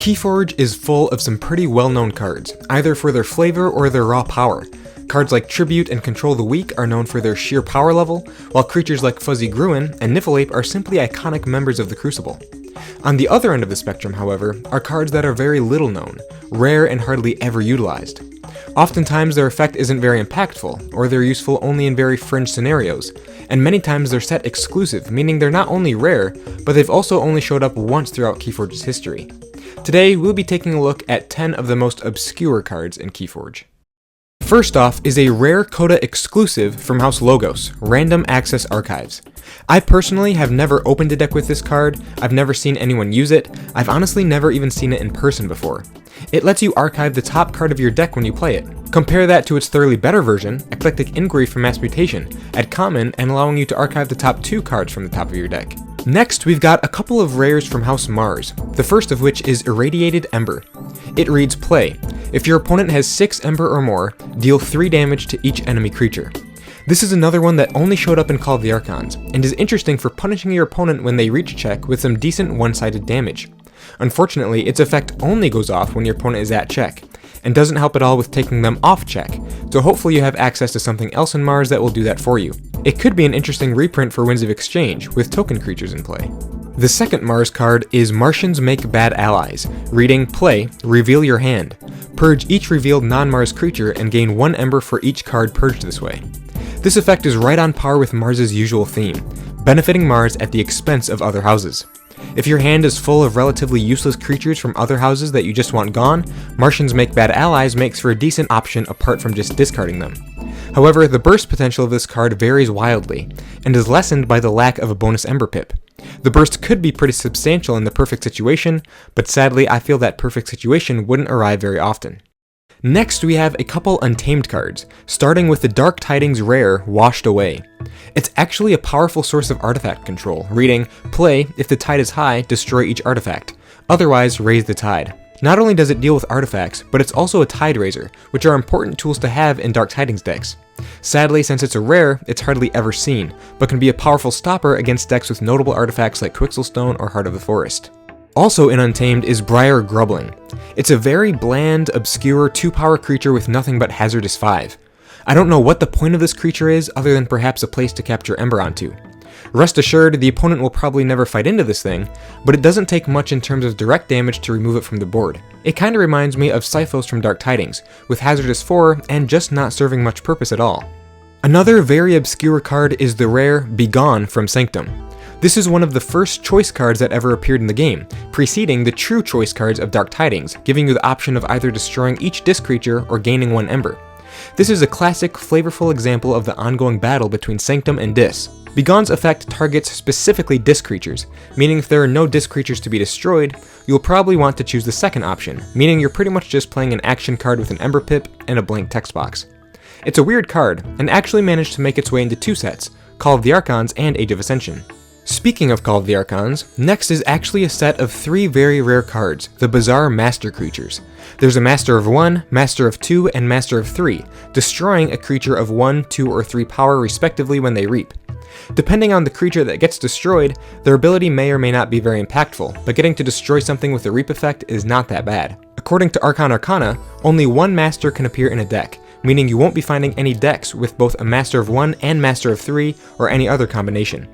KeyForge is full of some pretty well-known cards, either for their flavor or their raw power. Cards like Tribute and Control the Weak are known for their sheer power level, while creatures like Fuzzy Gruen and Niffleape are simply iconic members of the Crucible. On the other end of the spectrum, however, are cards that are very little known, rare and hardly ever utilized. Oftentimes their effect isn't very impactful, or they're useful only in very fringe scenarios, and many times they're set exclusive, meaning they're not only rare, but they've also only showed up once throughout KeyForge's history. Today, we'll be taking a look at 10 of the most obscure cards in KeyForge. First off is a rare Coda exclusive from House Logos, Random Access Archives. I personally have never opened a deck with this card, I've never seen anyone use it, I've honestly never even seen it in person before. It lets you archive the top card of your deck when you play it. Compare that to its thoroughly better version, Eclectic Inquiry from Mass Mutation, at common and allowing you to archive the top 2 cards from the top of your deck. Next, we've got a couple of rares from House Mars, the first of which is Irradiated Ember. It reads play. If your opponent has 6 Ember or more, deal 3 damage to each enemy creature. This is another one that only showed up in Call of the Archons, and is interesting for punishing your opponent when they reach check with some decent one-sided damage. Unfortunately, its effect only goes off when your opponent is at check, and doesn't help at all with taking them off check, so hopefully you have access to something else in Mars that will do that for you. It could be an interesting reprint for Winds of Exchange, with token creatures in play. The second Mars card is Martians Make Bad Allies, reading play, reveal your hand. Purge each revealed non-Mars creature and gain 1 Ember for each card purged this way. This effect is right on par with Mars's usual theme, benefiting Mars at the expense of other houses. If your hand is full of relatively useless creatures from other houses that you just want gone, Martians Make Bad Allies makes for a decent option apart from just discarding them. However, the burst potential of this card varies wildly, and is lessened by the lack of a bonus Ember pip. The burst could be pretty substantial in the perfect situation, but sadly I feel that perfect situation wouldn't arrive very often. Next, we have a couple Untamed cards, starting with the Dark Tidings rare, Washed Away. It's actually a powerful source of artifact control, reading, play, if the tide is high, destroy each artifact, otherwise raise the tide. Not only does it deal with artifacts, but it's also a Tide Raiser, which are important tools to have in Dark Tidings decks. Sadly, since it's a rare, it's hardly ever seen, but can be a powerful stopper against decks with notable artifacts like Quixelstone or Heart of the Forest. Also in Untamed is Briar Grubbling. It's a very bland, obscure 2-power creature with nothing but Hazardous 5. I don't know what the point of this creature is other than perhaps a place to capture Ember onto. Rest assured, the opponent will probably never fight into this thing, but it doesn't take much in terms of direct damage to remove it from the board. It kinda reminds me of Scyphos from Dark Tidings, with Hazardous 4 and just not serving much purpose at all. Another very obscure card is the rare Begone from Sanctum. This is one of the first choice cards that ever appeared in the game, preceding the true choice cards of Dark Tidings, giving you the option of either destroying each disc creature or gaining 1 Ember. This is a classic, flavorful example of the ongoing battle between Sanctum and Dis. Begone's effect targets specifically disc creatures, meaning if there are no disc creatures to be destroyed, you'll probably want to choose the second option, meaning you're pretty much just playing an action card with an Ember pip and a blank text box. It's a weird card, and actually managed to make its way into 2 sets, Call of the Archons and Age of Ascension. Speaking of Call of the Archons, next is actually a set of 3 very rare cards, the Bizarre Master Creatures. There's a Master of 1, Master of 2, and Master of 3, destroying a creature of 1, 2, or 3 power respectively when they reap. Depending on the creature that gets destroyed, their ability may or may not be very impactful, but getting to destroy something with a reap effect is not that bad. According to Archon Arcana, only 1 Master can appear in a deck, meaning you won't be finding any decks with both a Master of 1 and Master of 3, or any other combination.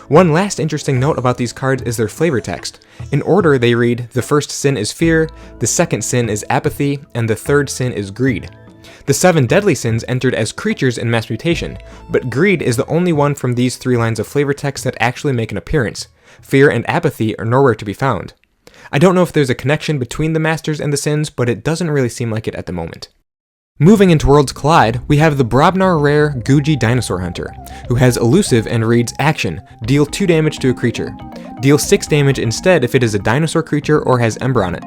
One last interesting note about these cards is their flavor text. In order, they read, the first sin is fear, the second sin is apathy, and the third sin is greed. The 7 deadly sins entered as creatures in Mass Mutation, but greed is the only one from these 3 lines of flavor text that actually make an appearance. Fear and apathy are nowhere to be found. I don't know if there's a connection between the masters and the sins, but it doesn't really seem like it at the moment. Moving into Worlds Collide, we have the Brobnar rare Guji Dinosaur Hunter, who has Elusive and reads Action, deal 2 damage to a creature. Deal 6 damage instead if it is a dinosaur creature or has Ember on it.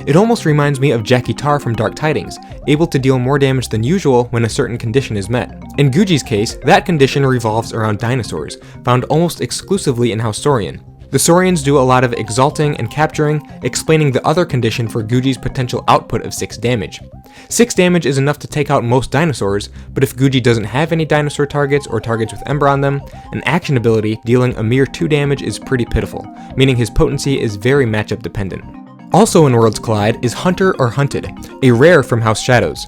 It almost reminds me of Jackie Tar from Dark Tidings, able to deal more damage than usual when a certain condition is met. In Guji's case, that condition revolves around dinosaurs, found almost exclusively in House Saurian. The Saurians do a lot of exalting and capturing, explaining the other condition for Guji's potential output of 6 damage. 6 damage is enough to take out most dinosaurs, but if Guji doesn't have any dinosaur targets or targets with Ember on them, an action ability dealing a mere 2 damage is pretty pitiful, meaning his potency is very matchup dependent. Also in Worlds Collide is Hunter or Hunted, a rare from House Shadows.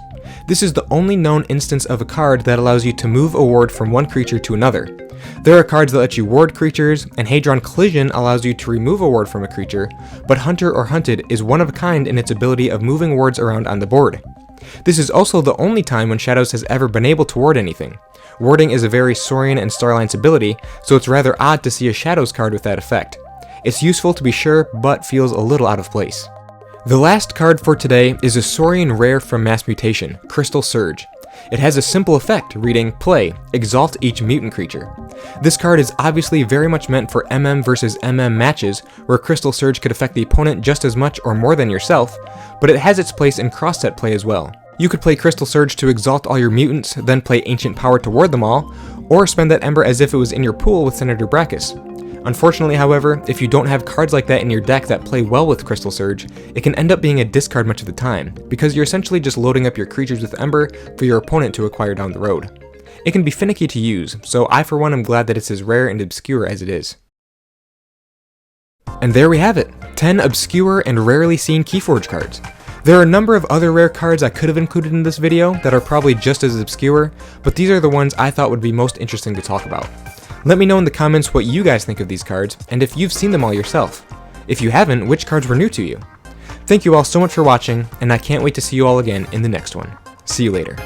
This is the only known instance of a card that allows you to move a ward from one creature to another. There are cards that let you ward creatures, and Hadron Collision allows you to remove a ward from a creature, but Hunter or Hunted is one of a kind in its ability of moving wards around on the board. This is also the only time when Shadows has ever been able to ward anything. Warding is a very Saurian and Starline's ability, so it's rather odd to see a Shadows card with that effect. It's useful to be sure, but feels a little out of place. The last card for today is a Saurian rare from Mass Mutation, Crystal Surge. It has a simple effect reading, play, exalt each mutant creature. This card is obviously very much meant for MM versus MM matches where Crystal Surge could affect the opponent just as much or more than yourself, but it has its place in cross-set play as well. You could play Crystal Surge to exalt all your mutants, then play Ancient Power to ward them all, or spend that Ember as if it was in your pool with Senator Brachus. Unfortunately, however, if you don't have cards like that in your deck that play well with Crystal Surge, it can end up being a discard much of the time, because you're essentially just loading up your creatures with Ember for your opponent to acquire down the road. It can be finicky to use, so I for one am glad that it's as rare and obscure as it is. And there we have it, 10 obscure and rarely seen KeyForge cards. There are a number of other rare cards I could have included in this video that are probably just as obscure, but these are the ones I thought would be most interesting to talk about. Let me know in the comments what you guys think of these cards, and if you've seen them all yourself. If you haven't, which cards were new to you? Thank you all so much for watching, and I can't wait to see you all again in the next one. See you later.